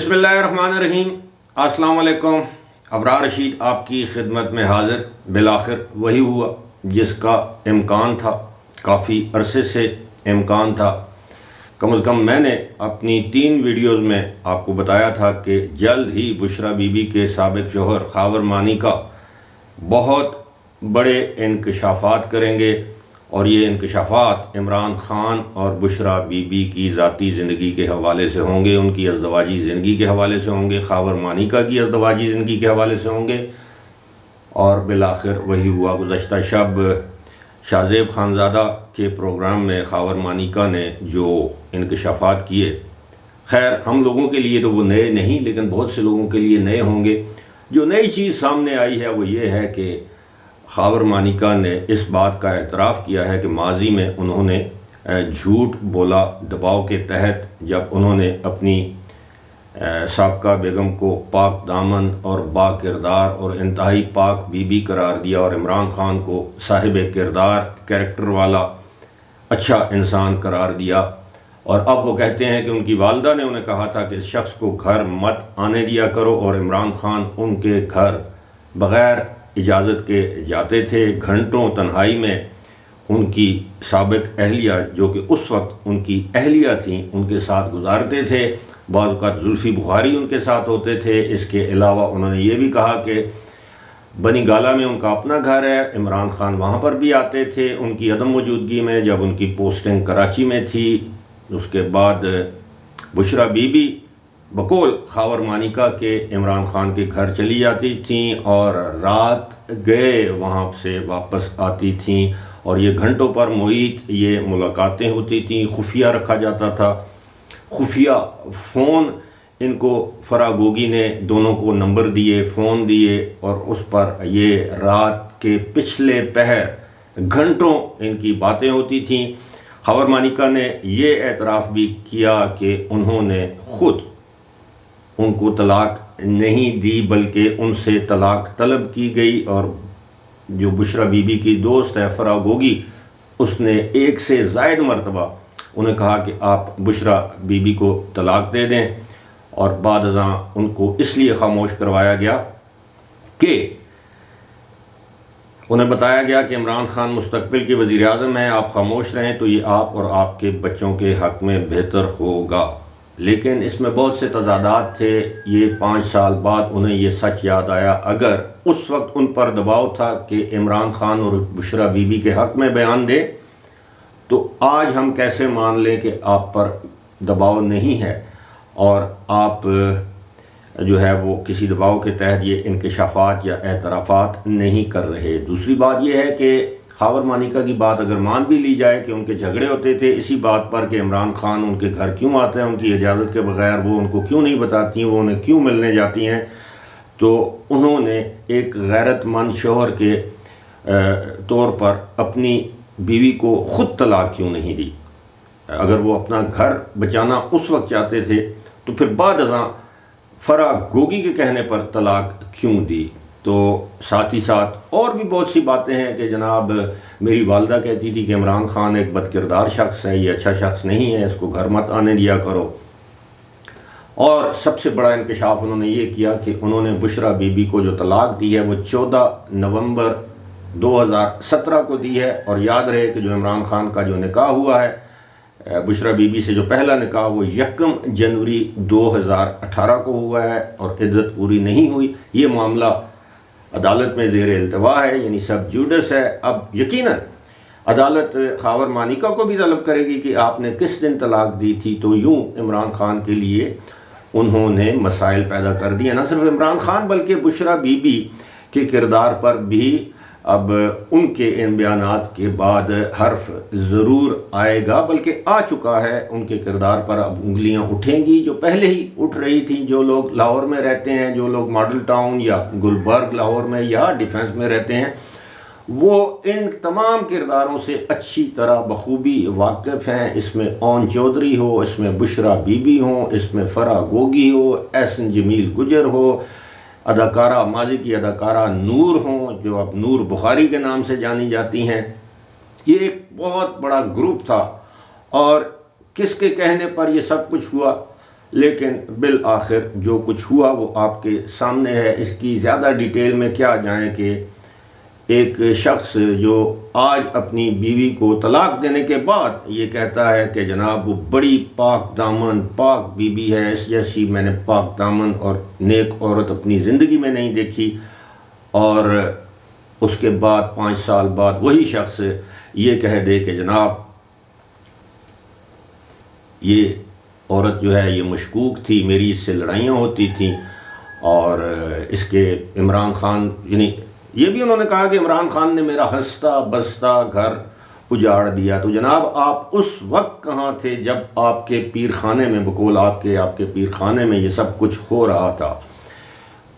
بسم اللہ الرحمن الرحیم۔ السلام علیکم۔ ابرار رشید آپ کی خدمت میں حاضر۔ بالآخر وہی ہوا جس کا امکان تھا، کافی عرصے سے امکان تھا۔ کم از کم میں نے اپنی 3 ویڈیوز میں آپ کو بتایا تھا کہ جلد ہی بشرا بی بی کے سابق شوہر خاور مانی کا بہت بڑے انکشافات کریں گے، اور یہ انکشافات عمران خان اور بشرا بی بی کی ذاتی زندگی کے حوالے سے ہوں گے، ان کی ازدواجی زندگی کے حوالے سے ہوں گے، خاور مانیکا کی ازدواجی زندگی کے حوالے سے ہوں گے۔ اور بالآخر وہی ہوا۔ گزشتہ شب شاہ زیب خانزادہ کے پروگرام میں خاور مانیکا نے جو انکشافات کیے، خیر ہم لوگوں کے لیے تو وہ نئے نہیں، لیکن بہت سے لوگوں کے لیے نئے ہوں گے۔ جو نئی چیز سامنے آئی ہے وہ یہ ہے کہ خاور مانیکا نے اس بات کا اعتراف کیا ہے کہ ماضی میں انہوں نے جھوٹ بولا دباؤ کے تحت، جب انہوں نے اپنی سابقہ بیگم کو پاک دامن اور با کردار اور انتہائی پاک بی بی قرار دیا، اور عمران خان کو صاحب کردار، کریکٹر والا اچھا انسان قرار دیا۔ اور اب وہ کہتے ہیں کہ ان کی والدہ نے انہیں کہا تھا کہ اس شخص کو گھر مت آنے دیا کرو، اور عمران خان ان کے گھر بغیر اجازت کے جاتے تھے۔ گھنٹوں تنہائی میں ان کی سابق اہلیہ، جو کہ اس وقت ان کی اہلیہ تھیں، ان کے ساتھ گزارتے تھے۔ بعض اوقات زلفی بخاری ان کے ساتھ ہوتے تھے۔ اس کے علاوہ انہوں نے یہ بھی کہا کہ بنی گالا میں ان کا اپنا گھر ہے، عمران خان وہاں پر بھی آتے تھے ان کی عدم موجودگی میں، جب ان کی پوسٹنگ کراچی میں تھی۔ اس کے بعد بشرا بی بی بقول خاور مانیکا کے عمران خان کے گھر چلی جاتی تھیں، اور رات گئے وہاں سے واپس آتی تھیں، اور یہ گھنٹوں پر محیط یہ ملاقاتیں ہوتی تھیں۔ خفیہ رکھا جاتا تھا، خفیہ فون ان کو فرا گوگی نے دونوں کو نمبر دیے، فون دیے، اور اس پر یہ رات کے پچھلے پہر گھنٹوں ان کی باتیں ہوتی تھیں۔ خاور مانیکا نے یہ اعتراف بھی کیا کہ انہوں نے خود ان کو طلاق نہیں دی، بلکہ ان سے طلاق طلب کی گئی، اور جو بشرا بی بی کی دوست ہے فرا گوگی، اس نے 1 سے زائد مرتبہ انہیں کہا کہ آپ بشرا بی بی کو طلاق دے دیں، اور بعد ازاں ان کو اس لیے خاموش کروایا گیا کہ انہیں بتایا گیا کہ عمران خان مستقبل کے وزیر اعظم ہیں، آپ خاموش رہیں تو یہ آپ اور آپ کے بچوں کے حق میں بہتر ہوگا۔ لیکن اس میں بہت سے تضادات تھے۔ یہ 5 سال بعد انہیں یہ سچ یاد آیا، اگر اس وقت ان پر دباؤ تھا کہ عمران خان اور بشرا بی بی کے حق میں بیان دے، تو آج ہم کیسے مان لیں کہ آپ پر دباؤ نہیں ہے اور آپ جو ہے وہ کسی دباؤ کے تحت یہ انکشافات یا اعترافات نہیں کر رہے۔ دوسری بات یہ ہے کہ خاور مانیکا کی بات اگر مان بھی لی جائے کہ ان کے جھگڑے ہوتے تھے اسی بات پر کہ عمران خان ان کے گھر کیوں آتے ہیں، ان کی اجازت کے بغیر وہ ان کو کیوں نہیں بتاتی ہیں، وہ انہیں کیوں ملنے جاتی ہیں، تو انہوں نے ایک غیرت مند شوہر کے طور پر اپنی بیوی کو خود طلاق کیوں نہیں دی؟ اگر وہ اپنا گھر بچانا اس وقت چاہتے تھے تو پھر بعد ازاں فرا گوگی کے کہنے پر طلاق کیوں دی؟ تو ساتھ ہی ساتھ اور بھی بہت سی باتیں ہیں کہ جناب میری والدہ کہتی تھی کہ عمران خان ایک بد کردار شخص ہے، یہ اچھا شخص نہیں ہے، اس کو گھر مت آنے دیا کرو۔ اور سب سے بڑا انکشاف انہوں نے یہ کیا کہ انہوں نے بشرا بی بی کو جو طلاق دی ہے وہ 14 نومبر 2017 کو دی ہے، اور یاد رہے کہ جو عمران خان کا جو نکاح ہوا ہے بشرا بی بی سے، جو پہلا نکاح وہ 1 جنوری 2018 کو ہوا ہے، اور عدت پوری نہیں ہوئی۔ یہ معاملہ عدالت میں زیر التوا ہے، یعنی سب جوڈس ہے۔ اب یقیناً عدالت خاور مانیکا کو بھی طلب کرے گی کہ آپ نے کس دن طلاق دی تھی، تو یوں عمران خان کے لیے انہوں نے مسائل پیدا کر دیے۔ نہ صرف عمران خان بلکہ بشرا بی بی کے کردار پر بھی اب ان کے ان بیانات کے بعد حرف ضرور آئے گا، بلکہ آ چکا ہے۔ ان کے کردار پر اب انگلیاں اٹھیں گی، جو پہلے ہی اٹھ رہی تھیں۔ جو لوگ لاہور میں رہتے ہیں، جو لوگ ماڈل ٹاؤن یا گلبرگ لاہور میں یا ڈیفنس میں رہتے ہیں، وہ ان تمام کرداروں سے اچھی طرح بخوبی واقف ہیں۔ اس میں اون چودھری ہو، اس میں بشرا بی بی ہوں، اس میں فرا گوگی ہو، احسن جمیل گجر ہو، اداکارہ ماضی کی اداکارہ نور ہوں جو اب نور بخاری کے نام سے جانی جاتی ہیں۔ یہ ایک بہت بڑا گروپ تھا، اور کس کے کہنے پر یہ سب کچھ ہوا؟ لیکن بالآخر جو کچھ ہوا وہ آپ کے سامنے ہے۔ اس کی زیادہ ڈیٹیل میں کیا جائیں کہ ایک شخص جو آج اپنی بیوی کو طلاق دینے کے بعد یہ کہتا ہے کہ جناب وہ بڑی پاک دامن پاک بیوی ہے، اس جیسی میں نے پاک دامن اور نیک عورت اپنی زندگی میں نہیں دیکھی، اور اس کے بعد 5 سال بعد وہی شخص یہ کہہ دے کہ جناب یہ عورت جو ہے یہ مشکوک تھی، میری اس سے لڑائیاں ہوتی تھیں، اور اس کے عمران خان، یعنی یہ بھی انہوں نے کہا کہ عمران خان نے میرا ہنستا بستا گھر اجاڑ دیا۔ تو جناب آپ اس وقت کہاں تھے جب آپ کے پیر خانے میں، بقول آپ کے پیر خانے میں یہ سب کچھ ہو رہا تھا؟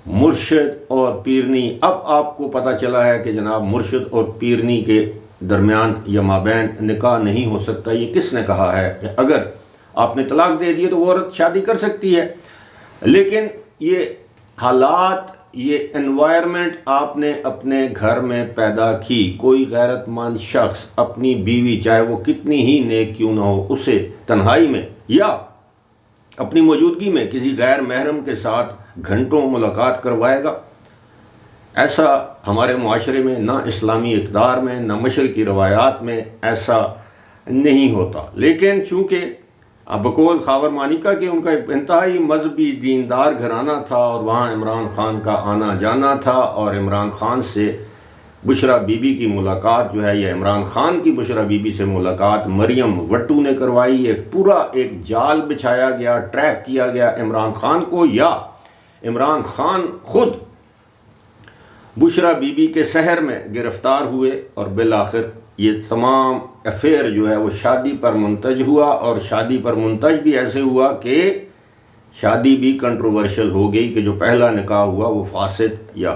مرشد اور پیرنی، اب آپ کو پتہ چلا ہے کہ جناب مرشد اور پیرنی کے درمیان یا مابین نکاح نہیں ہو سکتا۔ یہ کس نے کہا ہے؟ اگر آپ نے طلاق دے دی تو وہ عورت شادی کر سکتی ہے، لیکن یہ حالات، یہ انوائرمنٹ آپ نے اپنے گھر میں پیدا کی۔ کوئی غیرت مند شخص اپنی بیوی چاہے وہ کتنی ہی نیک کیوں نہ ہو، اسے تنہائی میں یا اپنی موجودگی میں کسی غیر محرم کے ساتھ گھنٹوں ملاقات کروائے گا؟ ایسا ہمارے معاشرے میں، نہ اسلامی اقدار میں، نہ مشرقی روایات میں ایسا نہیں ہوتا۔ لیکن چونکہ بقول خاور مانیکا کہ ان کا ایک انتہائی مذہبی دیندار گھرانہ تھا، اور وہاں عمران خان کا آنا جانا تھا، اور عمران خان سے بشرا بی بی کی ملاقات جو ہے، یا عمران خان کی بشرا بی بی سے ملاقات مریم وٹو نے کروائی۔ ایک پورا جال بچھایا گیا، ٹریک کیا گیا عمران خان کو، یا عمران خان خود بشرا بی بی کے سحر میں گرفتار ہوئے، اور بالآخر یہ تمام افیئر جو ہے وہ شادی پر منتج ہوا، اور شادی پر منتج بھی ایسے ہوا کہ شادی بھی کنٹروورشل ہو گئی کہ جو پہلا نکاح ہوا وہ فاسد یا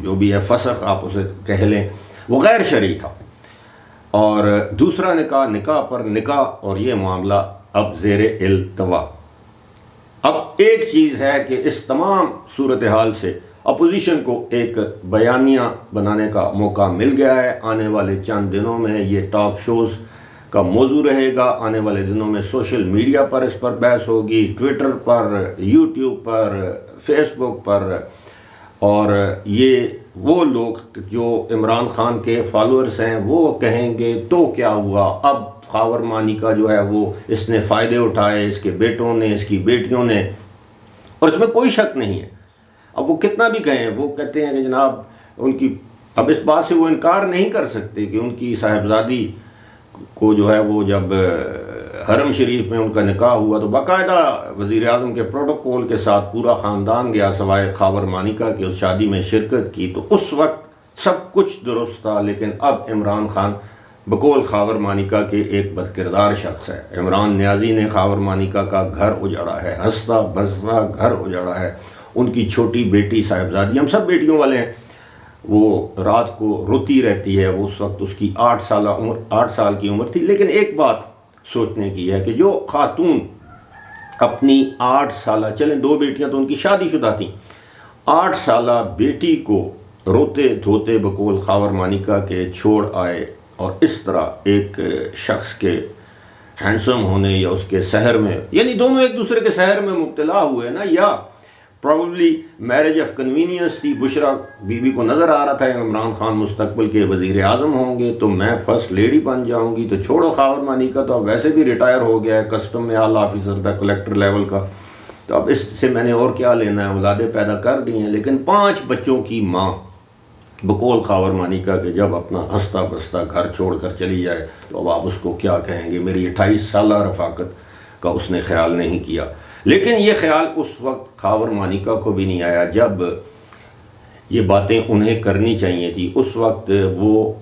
جو بھی ہے فسخ آپ اسے کہہ لیں، وہ غیر شرعی تھا، اور دوسرا نکاح پر نکاح، اور یہ معاملہ اب زیر التوا۔ اب ایک چیز ہے کہ اس تمام صورتحال سے اپوزیشن کو ایک بیانیہ بنانے کا موقع مل گیا ہے۔ آنے والے چند دنوں میں یہ ٹاک شوز کا موضوع رہے گا، آنے والے دنوں میں سوشل میڈیا پر اس پر بحث ہوگی، ٹویٹر پر، یوٹیوب پر، فیس بک پر، اور یہ وہ لوگ جو عمران خان کے فالوورز ہیں وہ کہیں گے تو کیا ہوا، اب خاور مانیکا جو ہے وہ اس نے فائدے اٹھائے، اس کے بیٹوں نے، اس کی بیٹیوں نے، اور اس میں کوئی شک نہیں ہے۔ اب وہ کتنا بھی کہیں، وہ کہتے ہیں کہ جناب ان کی، اب اس بات سے وہ انکار نہیں کر سکتے کہ ان کی صاحبزادی کو جو ہے وہ جب حرم شریف میں ان کا نکاح ہوا تو باقاعدہ وزیر اعظم کے پروٹوکول کے ساتھ پورا خاندان گیا سوائے خاور مانیکا کی، اس شادی میں شرکت کی، تو اس وقت سب کچھ درست تھا۔ لیکن اب عمران خان بقول خاور مانیکا کے ایک بدکردار شخص ہے۔ عمران نیازی نے خاور مانیکا کا گھر اجاڑا ہے، ہنستا بستا گھر اجاڑا ہے، ان کی چھوٹی بیٹی صاحبزادی، ہم سب بیٹیوں والے ہیں، وہ رات کو روتی رہتی ہے، وہ اس وقت اس کی 8 سال کی عمر تھی۔ لیکن ایک بات سوچنے کی ہے کہ جو خاتون اپنی 8 سالہ، چلیں 2 بیٹیاں تو ان کی شادی شدہ تھیں، 8 سالہ بیٹی کو روتے دھوتے بقول خاور مانیکا کے چھوڑ آئے، اور اس طرح ایک شخص کے ہینڈسم ہونے یا اس کے سحر میں، یعنی دونوں ایک دوسرے کے سحر میں مبتلا ہوئے نا، یا پروبلی میرج آف کنوینئنس تھی۔ بشرا بی بی کو نظر آ رہا تھا عمران خان مستقبل کے وزیر اعظم ہوں گے تو میں فرسٹ لیڈی بن جاؤں گی، تو چھوڑو خاور مانیکا تو اب ویسے بھی ریٹائر ہو گیا ہے، کسٹم میں اعلیٰ آفیسر تھا، کلیکٹر لیول کا، تو اب اس سے میں نے اور کیا لینا ہے، اولادیں پیدا کر دی ہیں۔ لیکن 5 بچوں کی ماں بقول خاور مانیکا کہ جب اپنا ہنستا بستا گھر چھوڑ کر چلی جائے تو اب آپ اس کو کیا کہیں گے؟ میری 28 سالہ رفاقت کا اس نے خیال نہیں کیا۔ لیکن یہ خیال اس وقت خاور مانیکا کو بھی نہیں آیا جب یہ باتیں انہیں کرنی چاہیے تھی۔ اس وقت وہ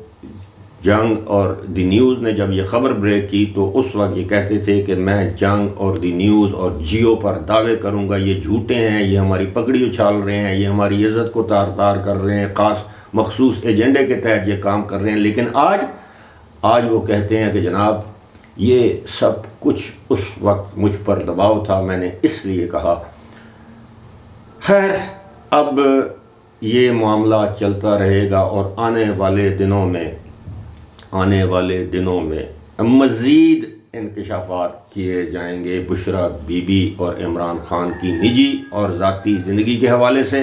جنگ اور دی نیوز نے جب یہ خبر بریک کی تو اس وقت یہ کہتے تھے کہ میں جنگ اور دی نیوز اور جیو پر دعوے کروں گا، یہ جھوٹے ہیں، یہ ہماری پگڑی اچھال رہے ہیں، یہ ہماری عزت کو تار تار کر رہے ہیں، خاص مخصوص ایجنڈے کے تحت یہ کام کر رہے ہیں۔ لیکن آج وہ کہتے ہیں کہ جناب یہ سب کچھ اس وقت مجھ پر دباؤ تھا، میں نے اس لیے کہا۔ خیر اب یہ معاملہ چلتا رہے گا، اور آنے والے دنوں میں مزید انکشافات کیے جائیں گے بشرا بی بی اور عمران خان کی نجی اور ذاتی زندگی کے حوالے سے،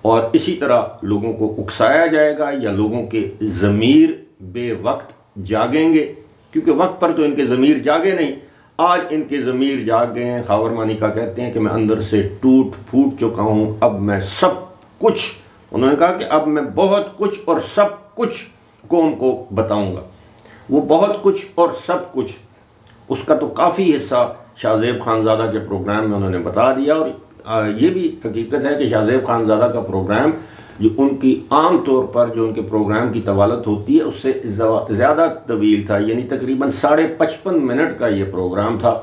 اور اسی طرح لوگوں کو اکسایا جائے گا یا لوگوں کے ضمیر بے وقت جاگیں گے، کیونکہ وقت پر تو ان کے ضمیر جاگے نہیں، آج ان کے ضمیر جاگ گئے ہیں۔ خاور مانیکا کہتے ہیں کہ میں اندر سے ٹوٹ پھوٹ چکا ہوں، اب میں سب کچھ، انہوں نے کہا کہ اب میں بہت کچھ اور سب کچھ قوم کو بتاؤں گا۔ وہ بہت کچھ اور سب کچھ، اس کا تو کافی حصہ شاہ زیب خانزادہ کے پروگرام میں انہوں نے بتا دیا، اور یہ بھی حقیقت ہے کہ شاہ زیب خانزادہ کا پروگرام جو ان کی عام طور پر جو ان کے پروگرام کی طوالت ہوتی ہے اس سے زیادہ طویل تھا، یعنی تقریباً 55.5 منٹ کا یہ پروگرام تھا۔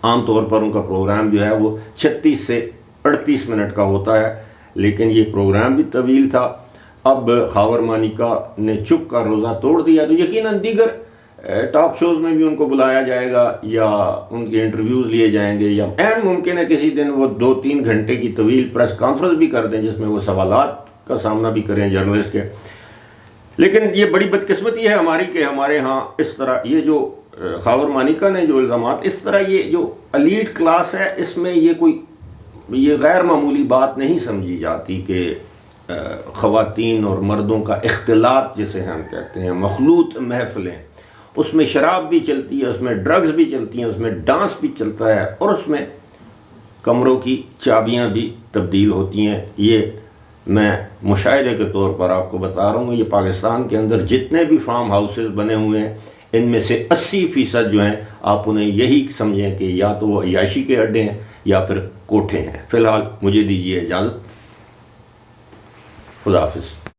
عام طور پر ان کا پروگرام جو ہے وہ 36 سے 38 منٹ کا ہوتا ہے، لیکن یہ پروگرام بھی طویل تھا۔ اب خاور مانیکا نے چپ کر روزہ توڑ دیا، تو یقیناً دیگر ٹاک شوز میں بھی ان کو بلایا جائے گا یا ان کے انٹرویوز لیے جائیں گے، یا عین ممکن ہے کسی دن وہ 2-3 گھنٹے کی طویل پریس کانفرنس بھی کر دیں جس میں وہ سوالات کا سامنا بھی کریں جرنلسٹ کے۔ لیکن یہ بڑی بدقسمتی ہے ہماری کہ ہمارے ہاں اس طرح یہ جو خاور مانیکا نے جو الزامات، اس طرح یہ جو ایلیٹ کلاس ہے اس میں یہ غیر معمولی بات نہیں سمجھی جاتی کہ خواتین اور مردوں کا اختلاط جسے ہم کہتے ہیں، مخلوط محفلیں، اس میں شراب بھی چلتی ہے، اس میں ڈرگز بھی چلتی ہیں، اس میں ڈانس بھی چلتا ہے، اور اس میں کمروں کی چابیاں بھی تبدیل ہوتی ہیں۔ یہ میں مشاہدے کے طور پر آپ کو بتا رہا ہوں، یہ پاکستان کے اندر جتنے بھی فارم ہاؤسز بنے ہوئے ہیں ان میں سے 80% جو ہیں آپ انہیں یہی سمجھیں کہ یا تو وہ عیاشی کے اڈے ہیں یا پھر کوٹھے ہیں۔ فی الحال مجھے دیجیے اجازت، خدا حافظ۔